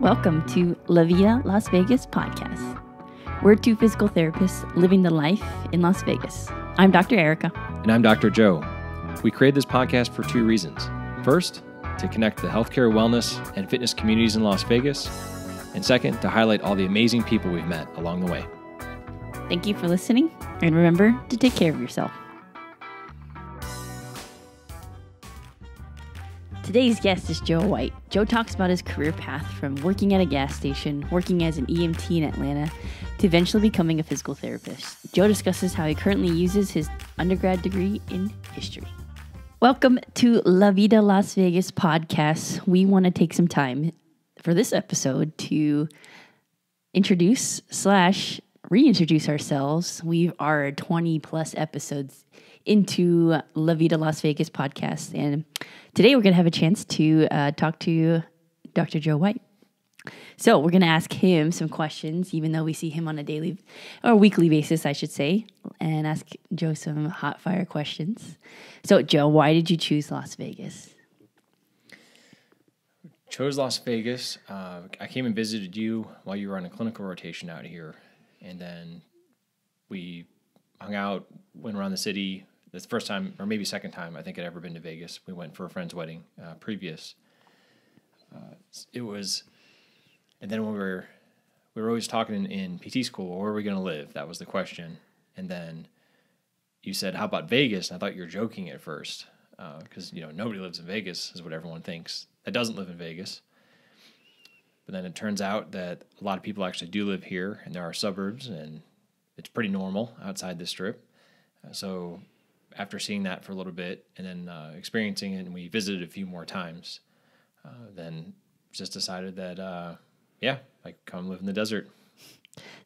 welcome to Vida Las Vegas Podcast. We're two physical therapists living the life in Las Vegas. I'm Dr. Erica. And I'm Dr. Joe. We created this podcast for two reasons. First, to connect the healthcare, wellness, and fitness communities in Las Vegas. And second, to highlight all the amazing people we've met along the way. Thank you for listening, and remember to take care of yourself. Today's guest is Joe White. Joe talks about his career path from working at a gas station, working as an EMT in Atlanta, to eventually becoming a physical therapist. Joe discusses how he currently uses his undergrad degree in history. Welcome to Vida Las Vegas Podcast. We want to take some time for this episode to introduce / reintroduce ourselves. We are 20 plus episodes into Vida Las Vegas Podcast, and today we're going to have a chance to talk to Dr. Joe White. So we're going to ask him some questions, even though we see him on a daily or weekly basis, I should say, and ask Joe some hot fire questions. So Joe, why did you choose Las Vegas? Chose Las Vegas. I came and visited you while you were on a clinical rotation out here, and then we hung out, went around the city. That's the first time, or maybe second time, I think I'd ever been to Vegas. We went for a friend's wedding previous. It was, and then when we were always talking in PT school, where are we going to live? That was the question. And then you said, how about Vegas? And I thought you were joking at first, because nobody lives in Vegas, is what everyone thinks. That doesn't live in Vegas. But then it turns out that a lot of people actually do live here, and there are suburbs, and it's pretty normal outside the Strip. So after seeing that for a little bit and then experiencing it, and we visited a few more times, then just decided that, I could come live in the desert.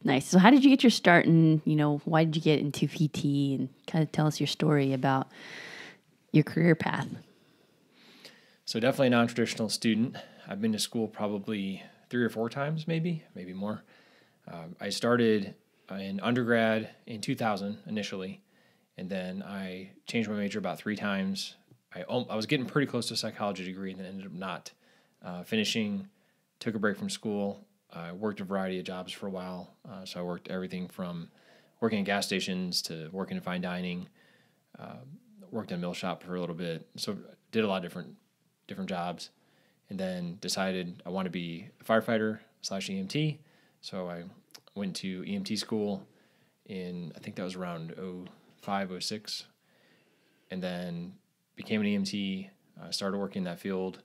Nice. So how did you get your start, and, why did you get into PT, and kind of tell us your story about your career path? So definitely a non-traditional student. I've been to school probably 3 or 4 times, maybe more. I started in undergrad in 2000 initially, and then I changed my major about 3 times. I was getting pretty close to a psychology degree, and then ended up not finishing. Took a break from school. I worked a variety of jobs for a while. So I worked everything from working at gas stations to working in fine dining. Worked in a mill shop for a little bit. So did a lot of different jobs, and then decided I want to be a firefighter / EMT. So I went to EMT school in, I think that was around 05, 06, and then became an EMT. Started working in that field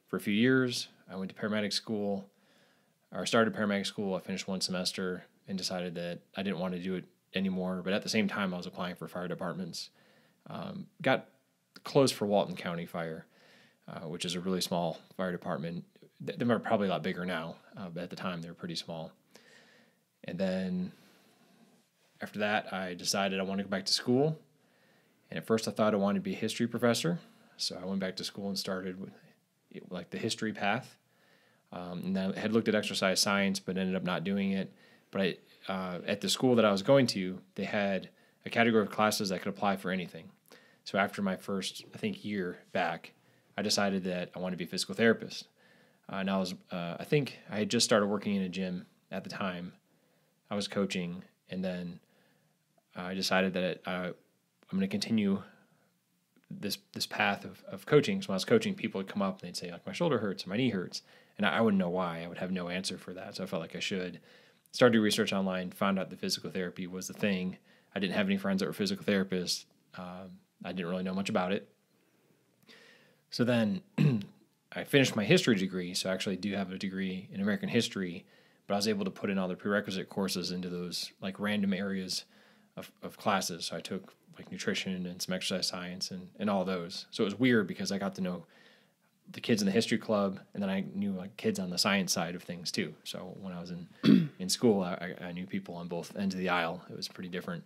for a few years. I went to paramedic school, or started paramedic school. I finished 1 semester and decided that I didn't want to do it anymore. But at the same time, I was applying for fire departments. Got close for Walton County Fire, which is a really small fire department. They're probably a lot bigger now, but at the time they were pretty small. And then after that, I decided I wanted to go back to school. And at first I thought I wanted to be a history professor. So I went back to school and started with the history path. And then I had looked at exercise science, but ended up not doing it. But at the school that I was going to, they had a category of classes that could apply for anything. So after my first, year back, I decided that I wanted to be a physical therapist. And I had just started working in a gym at the time. I was coaching, and then I decided that I'm going to continue this path of coaching. So when I was coaching, people would come up and they'd say, my shoulder hurts or my knee hurts. And I wouldn't know why. I would have no answer for that. So I felt like I should. Started doing research online, found out that physical therapy was the thing. I didn't have any friends that were physical therapists. I didn't really know much about it. So then I finished my history degree. So I actually do have a degree in American history, but I was able to put in all the prerequisite courses into those random areas of classes. So I took nutrition and some exercise science and all those. So it was weird because I got to know the kids in the history club, and then I knew kids on the science side of things too. So when I was in school, I knew people on both ends of the aisle. It was pretty different.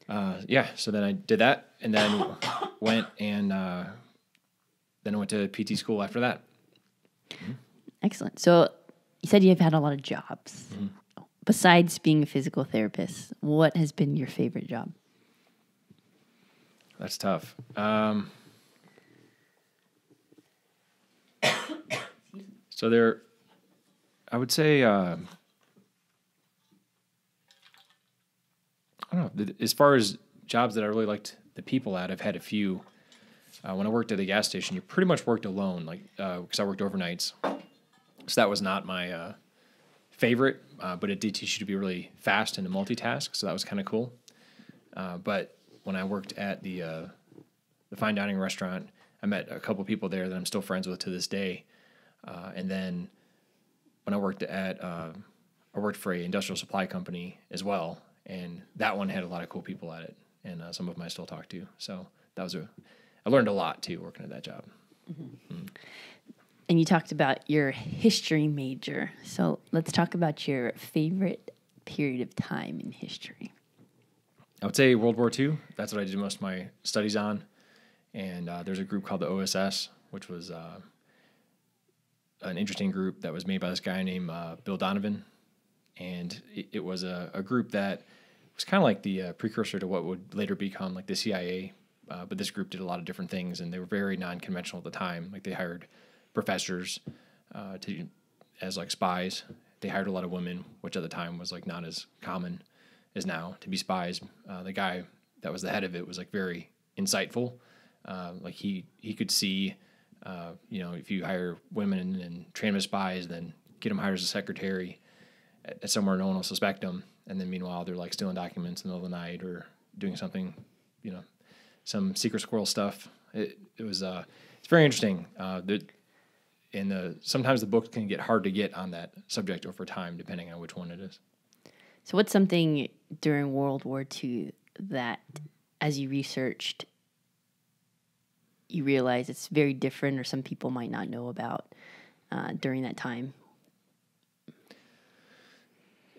So then I did that, and then went to PT school after that. Mm-hmm. Excellent. So you said you've had a lot of jobs. Mm-hmm. Besides being a physical therapist, what has been your favorite job? That's tough. So there I would say, I don't know. As far as jobs that I really liked the people at, I've had a few. When I worked at the gas station, you pretty much worked alone, like because I worked overnights. So that was not my favorite, but it did teach you to be really fast and to multitask. So that was kind of cool. But when I worked at the fine dining restaurant, I met a couple people there that I'm still friends with to this day. And then when I worked for a industrial supply company as well, and that one had a lot of cool people at it, and some of them I still talk to. So I learned a lot too working at that job. Mm-hmm. Mm. And you talked about your history major. So let's talk about your favorite period of time in history. I would say World War II. That's what I did most of my studies on. And there's a group called the OSS, which was an interesting group that was made by this guy named Bill Donovan. And it was a group that was kind of like the precursor to what would later become like the CIA. But this group did a lot of different things, and they were very non-conventional at the time. Like they hired professors as like spies. They hired a lot of women, which at the time was like not as common as now to be spies. The guy that was the head of it was like very insightful. Like he could see, if you hire women and train them as spies, then get them hired as a secretary at somewhere no one will suspect them. And then meanwhile, they're like stealing documents in the middle of the night or doing something, some secret squirrel stuff. It's very interesting. Sometimes the book can get hard to get on that subject over time, depending on which one it is. So what's something during World War II that, as you researched, you realize it's very different or some people might not know about during that time?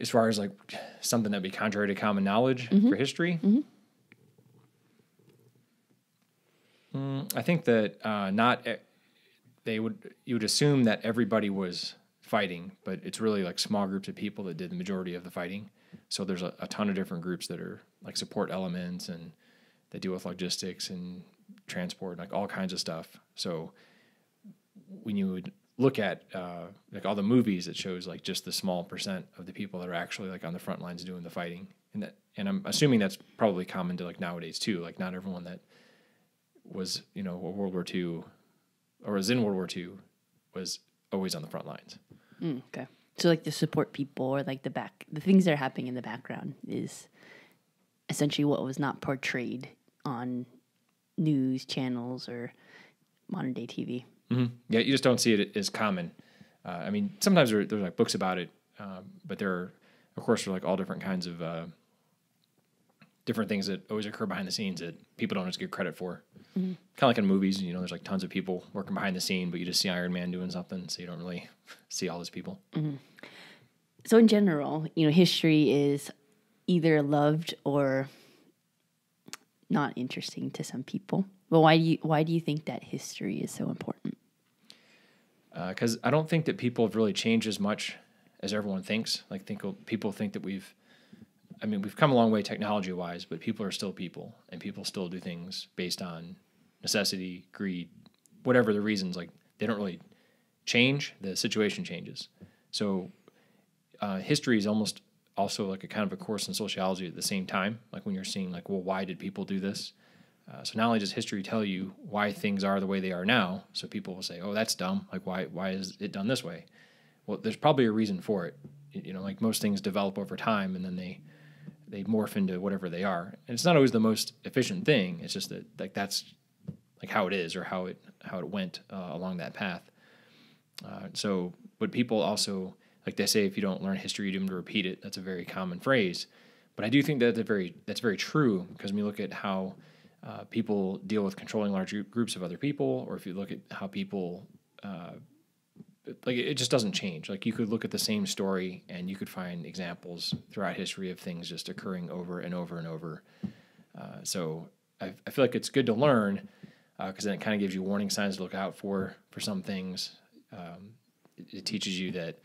As far as like something that'd be contrary to common knowledge for history? Mm-hmm. I think that you would assume that everybody was fighting, but it's really like small groups of people that did the majority of the fighting. So there's a ton of different groups that are like support elements, and they deal with logistics and transport, like all kinds of stuff. So when you would look at like all the movies, it shows like just the small percent of the people that are actually like on the front lines doing the fighting, and I'm assuming that's probably common to like nowadays too. Like not everyone that was World War II or was in World War II was always on the front lines. Okay. So like the support people or like the things that are happening in the background is essentially what was not portrayed on news channels or modern day TV. Mm-hmm. Yeah, you just don't see it as common. I mean, sometimes there's like books about it, but there are, of course, like all different kinds of different things that always occur behind the scenes that people don't just give credit for. Mm-hmm. Kind of like in movies, there's like tons of people working behind the scene, but you just see Iron Man doing something, so you don't really see all those people. Mm-hmm. So in general, history is either loved or not interesting to some people. But why do you think that history is so important? Because I don't think that people have really changed as much as everyone thinks. Like people think that we've come a long way technology-wise, but people are still people, and people still do things based on necessity, greed, whatever the reasons. Like they don't really change. The situation changes. So history is almost also like a kind of a course in sociology at the same time. Like when you're seeing like, well, why did people do this? So not only does history tell you why things are the way they are now, so people will say, oh, that's dumb. Like why is it done this way? Well, there's probably a reason for it. Like most things develop over time, and then they morph into whatever they are. And it's not always the most efficient thing. It's just that like that's like how it is, or how it went along that path. But people also, like they say, if you don't learn history, you're doomed to repeat it. That's a very common phrase. But I do think that that's very true, because when you look at how people deal with controlling large groups of other people, or if you look at how people, it just doesn't change. Like you could look at the same story and you could find examples throughout history of things just occurring over and over and over. So I feel like it's good to learn, because then it kind of gives you warning signs to look out for some things. It teaches you that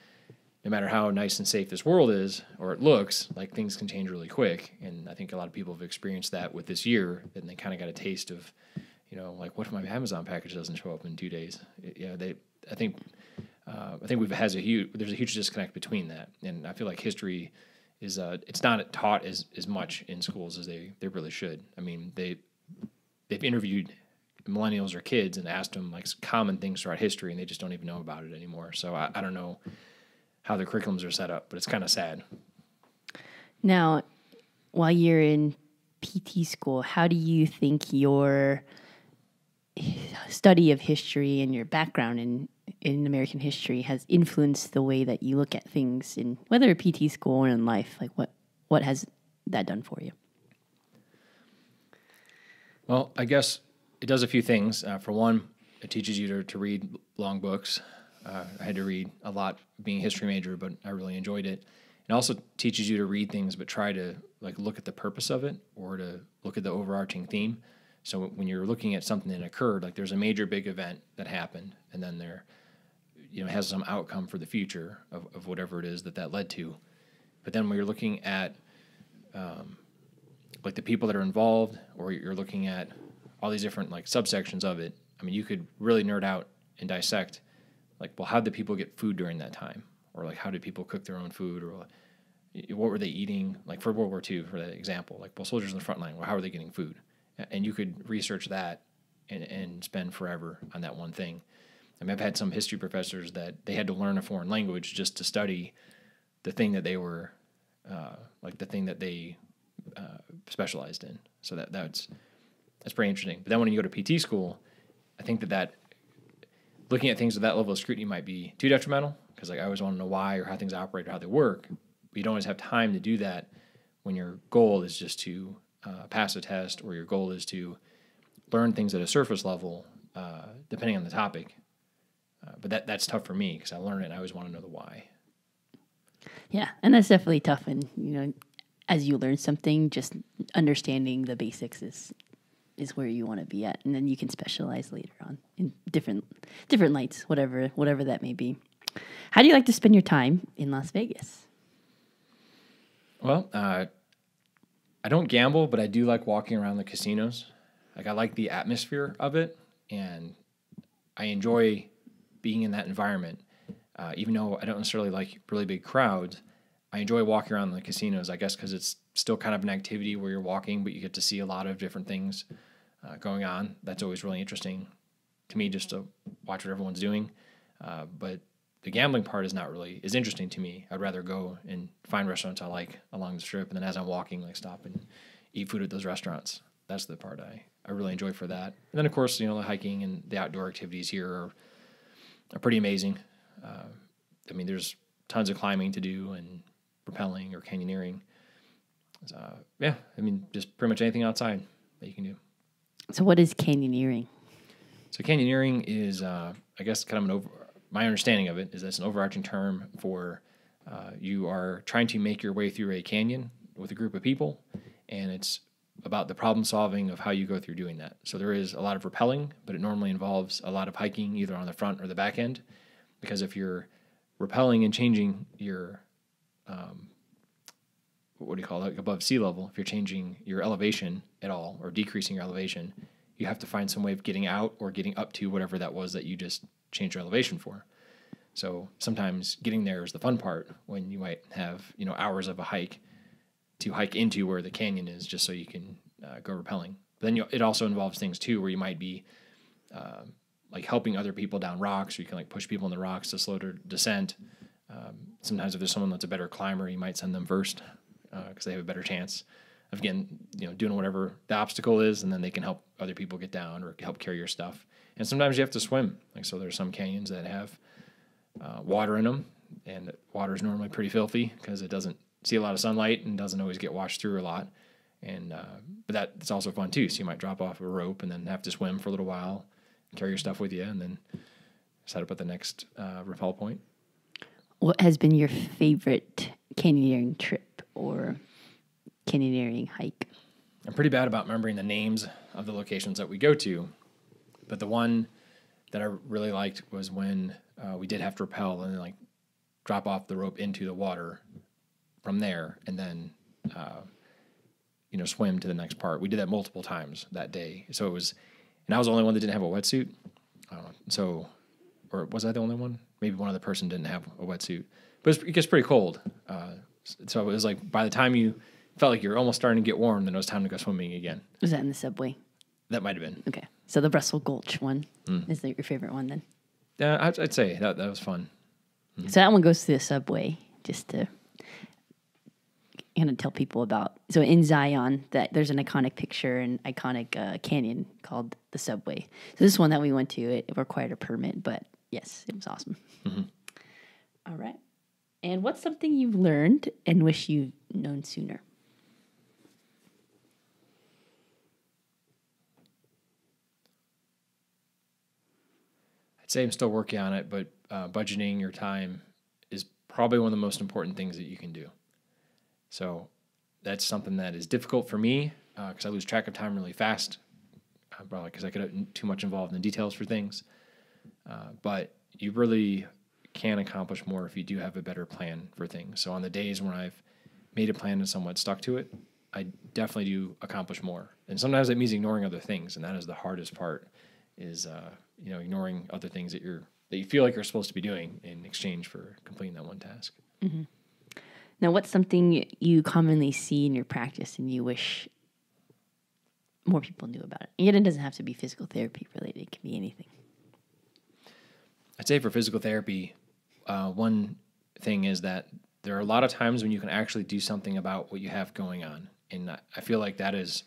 no matter how nice and safe this world is, or it looks, like things can change really quick. And I think a lot of people have experienced that with this year, and they kind of got a taste of, like, what if my Amazon package doesn't show up in 2 days? I think I think there's a huge disconnect between that, and I feel like history is it's not taught as much in schools as they really should. I mean, they've interviewed millennials or kids and asked them like common things throughout history, and they just don't even know about it anymore. So I don't know how the curriculums are set up, but it's kind of sad. Now, while you're in PT school, how do you think your study of history and your background in American history has influenced the way that you look at things in whether a PT school or in life? Like what has that done for you? Well, I guess it does a few things. For one, it teaches you to read long books. I had to read a lot being a history major, but I really enjoyed it. It also teaches you to read things, but try to like look at the purpose of it or to look at the overarching theme. So when you're looking at something that occurred, like there's a major big event that happened, and then there, has some outcome for the future of whatever it is that led to. But then when you're looking at like the people that are involved, or you're looking at all these different like subsections of it, I mean, you could really nerd out and dissect, like, well, how did people get food during that time? Or like, how did people cook their own food? Or what were they eating? Like for World War II, for that example, like, well, soldiers on the front line, well, how are they getting food? And you could research that and spend forever on that one thing. I mean, I've had some history professors that they had to learn a foreign language just to study the thing that they were, the thing that they specialized in. So that's pretty interesting. But then when you go to PT school, I think that looking at things with that level of scrutiny might be too detrimental, because like I always want to know why or how things operate or how they work. But you don't always have time to do that when your goal is just to pass a test, or your goal is to learn things at a surface level, depending on the topic. But that's tough for me because I learn it and I always want to know the why. Yeah, and that's definitely tough. And, as you learn something, just understanding the basics is where you want to be at. And then you can specialize later on in different lights, whatever that may be. How do you like to spend your time in Las Vegas? Well, I don't gamble, but I do like walking around the casinos. Like I like the atmosphere of it, and I enjoy being in that environment. Even though I don't necessarily like really big crowds, I enjoy walking around the casinos, I guess, because it's still kind of an activity where you're walking, but you get to see a lot of different things going on. That's always really interesting to me, just to watch what everyone's doing. But the gambling part is not really as interesting to me. I'd rather go and find restaurants I like along the strip, and then as I'm walking, like stop and eat food at those restaurants. That's the part I really enjoy for that. And then, of course, the hiking and the outdoor activities here are pretty amazing. I mean, there's tons of climbing to do and rappelling or canyoneering. Yeah, I mean, just pretty much anything outside that you can do. So what is canyoneering? So canyoneering is, I guess, kind of my understanding of it is that's an overarching term for you are trying to make your way through a canyon with a group of people, and it's about the problem solving of how you go through doing that. So there is a lot of rappelling, but it normally involves a lot of hiking either on the front or the back end, because if you're rappelling and changing your what do you call it, above sea level, if you're changing your elevation at all or decreasing your elevation, you have to find some way of getting out or getting up to whatever that was that you just changed your elevation for. So sometimes getting there is the fun part, when you might have hours of a hike to hike into where the canyon is just so you can go rappelling. But then it also involves things too where you might be like helping other people down rocks, or you can like push people in the rocks to slow their descent. Sometimes if there's someone that's a better climber, you might send them first because they have a better chance of getting, doing whatever the obstacle is, and then they can help other people get down or help carry your stuff. And sometimes you have to swim. Like, so there's some canyons that have water in them, and water is normally pretty filthy because it doesn't see a lot of sunlight and doesn't always get washed through a lot. And but that's also fun too. So you might drop off a rope and then have to swim for a little while, carry your stuff with you, and then set up at the next rappel point. What has been your favorite canyoneering trip or canyoneering hike? I'm pretty bad about remembering the names of the locations that we go to, but the one that I really liked was when we did have to rappel and then like drop off the rope into the water from there, and then swim to the next part. We did that multiple times that day. So and I was the only one that didn't have a wetsuit. So, or was I the only one? maybe one other person didn't have a wetsuit. But it gets pretty cold. So it was like by the time you felt like you're almost starting to get warm, then it was time to go swimming again. Was that in the subway? That might have been. Okay. So the Russell Gulch one is that your favorite one then? Yeah, I'd say that was fun. So that one goes to the subway, just to kind of tell people about. So in Zion, that there's an iconic picture and iconic canyon called the Subway. So this one that we went to, it required a permit, but yes, it was awesome. Mm-hmm. All right. And what's something you've learned and wish you'd known sooner? I'd say I'm still working on it, but budgeting your time is probably one of the most important things that you can do. So that's something that is difficult for me because I lose track of time really fast, probably because I get too much involved in the details for things. But you really can accomplish more if you do have a better plan for things. So on the days when I've made a plan and somewhat stuck to it, I definitely do accomplish more. And sometimes that means ignoring other things, and that is the hardest part, is ignoring other things that you feel like you're supposed to be doing in exchange for completing that one task. Mm-hmm. Now, what's something you commonly see in your practice and you wish more people knew about it? Yet it doesn't have to be physical therapy related. It can be anything. I'd say for physical therapy, one thing is that there are a lot of times when you can actually do something about what you have going on. And I feel like that is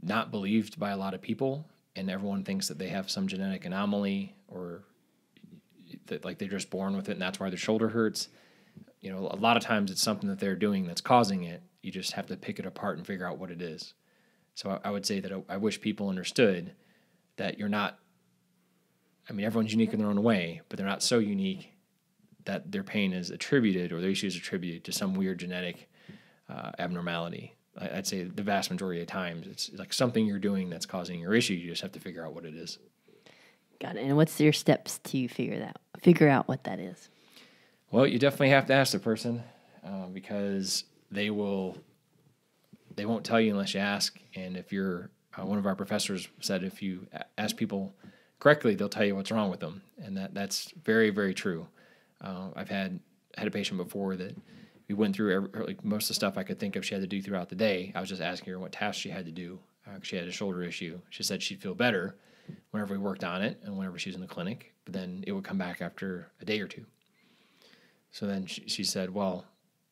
not believed by a lot of people, and everyone thinks that they have some genetic anomaly or that like they're just born with it and that's why their shoulder hurts. A lot of times it's something that they're doing that's causing it. You just have to pick it apart and figure out what it is. So I would say that I wish people understood that you're not, everyone's unique in their own way, but they're not so unique that their pain is attributed or their issue is attributed to some weird genetic abnormality. I'd say the vast majority of times it's like something you're doing that's causing your issue. You just have to figure out what it is. Got it. And what's your steps to figure out what that is? Well, you definitely have to ask the person because they won't tell you unless you ask. And if you're one of our professors said if you ask people correctly, they'll tell you what's wrong with them, and that's very, very true. I've had a patient before that we went through most of the stuff I could think of she had to do throughout the day. I was just asking her what tasks she had to do. She had a shoulder issue. She said she'd feel better whenever we worked on it and whenever she was in the clinic, but then it would come back after a day or two. So then she said, well,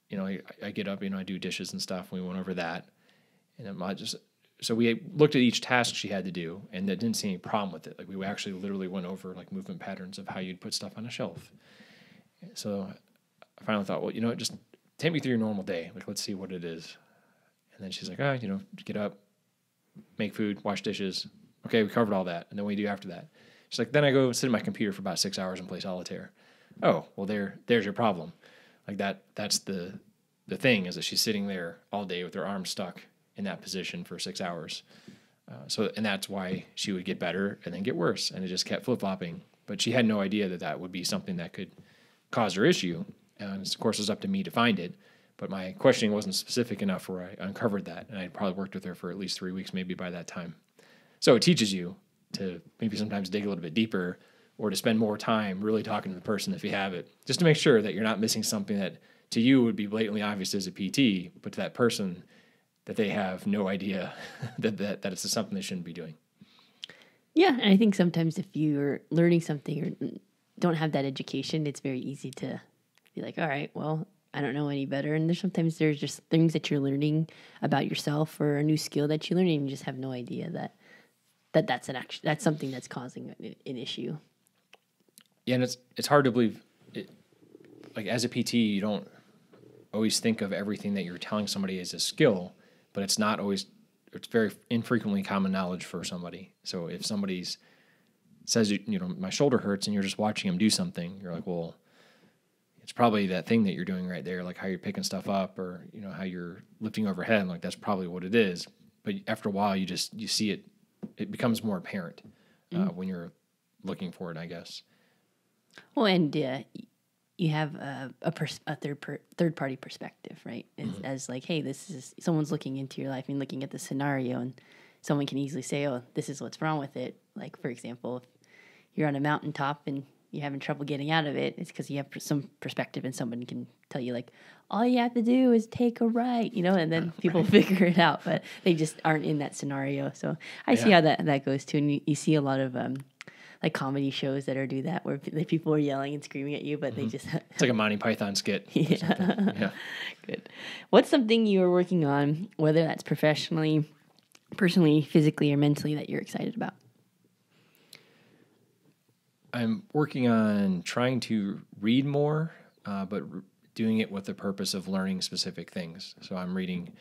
I get up, I do dishes and stuff. And we went over that. And so we looked at each task she had to do, and I didn't see any problem with it. Like we actually literally went over like movement patterns of how you'd put stuff on a shelf. So I finally thought, well, just take me through your normal day. Like, let's see what it is. And then she's like, get up, make food, wash dishes. Okay, we covered all that. And then what do you do after that? She's like, then I go sit at my computer for about 6 hours and play solitaire. Oh, well, there's your problem. Like that's the thing is that she's sitting there all day with her arms stuck in that position for 6 hours. And that's why she would get better and then get worse. And it just kept flip-flopping. But she had no idea that would be something that could cause her issue. And of course, it was up to me to find it. But my questioning wasn't specific enough where I uncovered that. And I'd probably worked with her for at least 3 weeks, maybe by that time. So it teaches you to maybe sometimes dig a little bit deeper or to spend more time really talking to the person if you have it, just to make sure that you're not missing something that to you would be blatantly obvious as a PT, but to that person that they have no idea that it's something they shouldn't be doing. Yeah, and I think sometimes if you're learning something or don't have that education, it's very easy to be like, all right, well, I don't know any better. And there's just things that you're learning about yourself or a new skill that you're learning and you just have no idea that's something that's causing an issue. Yeah, and it's hard to believe. Like as a PT, you don't always think of everything that you're telling somebody as a skill, but it's not always. It's very infrequently common knowledge for somebody. So if somebody says, my shoulder hurts, and you're just watching them do something, you're like, well, it's probably that thing that you're doing right there, like how you're picking stuff up, or how you're lifting overhead. Like that's probably what it is. But after a while, you see it. It becomes more apparent when you're looking for it, I guess. Well, and you have a third party perspective, right? As like, hey, this is someone's looking into your life and looking at the scenario, and someone can easily say, oh, this is what's wrong with it. Like, for example, if you're on a mountaintop and you're having trouble getting out of it, it's because you have some perspective and someone can tell you like, all you have to do is take a right, and then people figure it out, but they just aren't in that scenario. So I see how that goes too. And you see a lot of like comedy shows that do that, where the people are yelling and screaming at you, but they just... It's like a Monty Python skit. Yeah. Good. What's something you are working on, whether that's professionally, personally, physically, or mentally, that you're excited about? I'm working on trying to read more, but doing it with the purpose of learning specific things. So I'm reading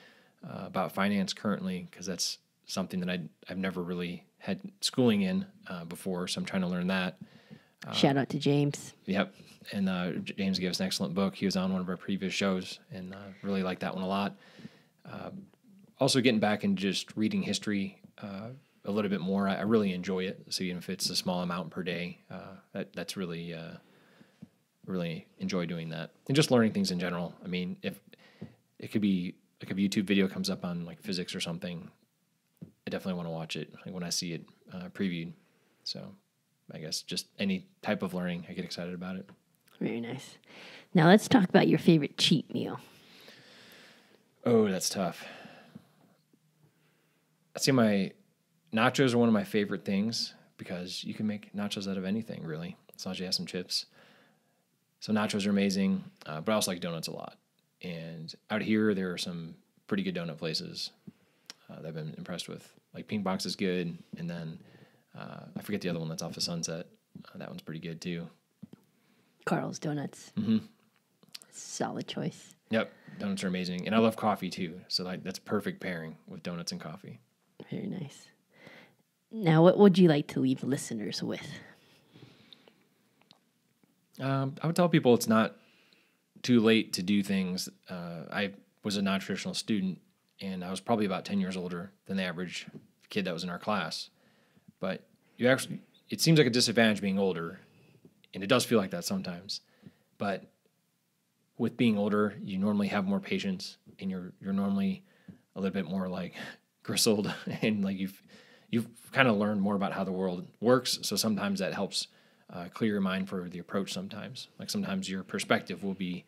about finance currently, because that's something that I've never really had schooling in before, so I'm trying to learn that. Shout out to James. Yep. And James gave us an excellent book. He was on one of our previous shows, and really liked that one a lot. Also getting back and just reading history a little bit more. I really enjoy it. So even if it's a small amount per day, that's really enjoy doing that. And just learning things in general. I mean, if it could be like a YouTube video comes up on like physics or something, I definitely want to watch it like when I see it previewed. So I guess just any type of learning, I get excited about it. Very nice. Now let's talk about your favorite cheat meal. Oh, that's tough. I'd say my nachos are one of my favorite things, because you can make nachos out of anything, really, as long as you have some chips. So nachos are amazing, but I also like donuts a lot. And out here, there are some pretty good donut places that I've been impressed with. Like Pink Box is good, and then I forget the other one that's off of Sunset. That one's pretty good too. Carl's Donuts. Mm-hmm. Solid choice. Yep, donuts are amazing, and I love coffee too. So that's perfect pairing with donuts and coffee. Very nice. Now, what would you like to leave listeners with? I would tell people it's not too late to do things. I was a non-traditional student, and I was probably about 10 years older than the average kid that was in our class. But it seems like a disadvantage being older, and it does feel like that sometimes. But with being older, you normally have more patience, and you're normally a little bit more like gristled, and like you've kind of learned more about how the world works. So sometimes that helps clear your mind for the approach sometimes. Like sometimes your perspective will be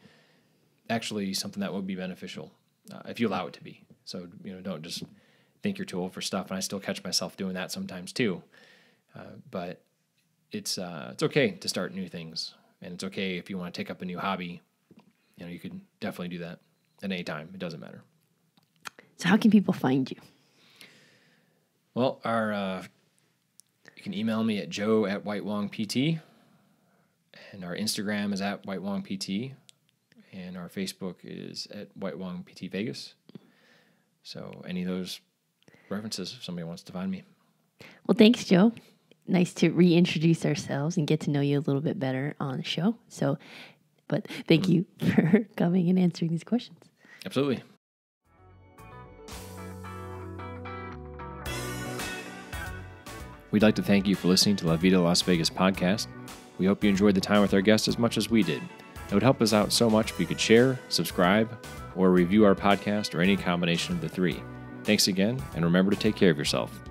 actually something that would be beneficial if you allow it to be. So, don't just think you're too old for stuff. And I still catch myself doing that sometimes too. But it's okay to start new things. And it's okay if you want to take up a new hobby. You could definitely do that at any time. It doesn't matter. So how can people find you? Well, you can email me at joe@whitewongpt, and our Instagram is at whitewongpt, and our Facebook is at whitewongpt Vegas. So any of those references, if somebody wants to find me. Well, thanks, Joe. Nice to reintroduce ourselves and get to know you a little bit better on the show. But thank you for coming and answering these questions. Absolutely. We'd like to thank you for listening to La Vida Las Vegas Podcast. We hope you enjoyed the time with our guests as much as we did. It would help us out so much if you could share, subscribe, or review our podcast, or any combination of the three. Thanks again, and remember to take care of yourself.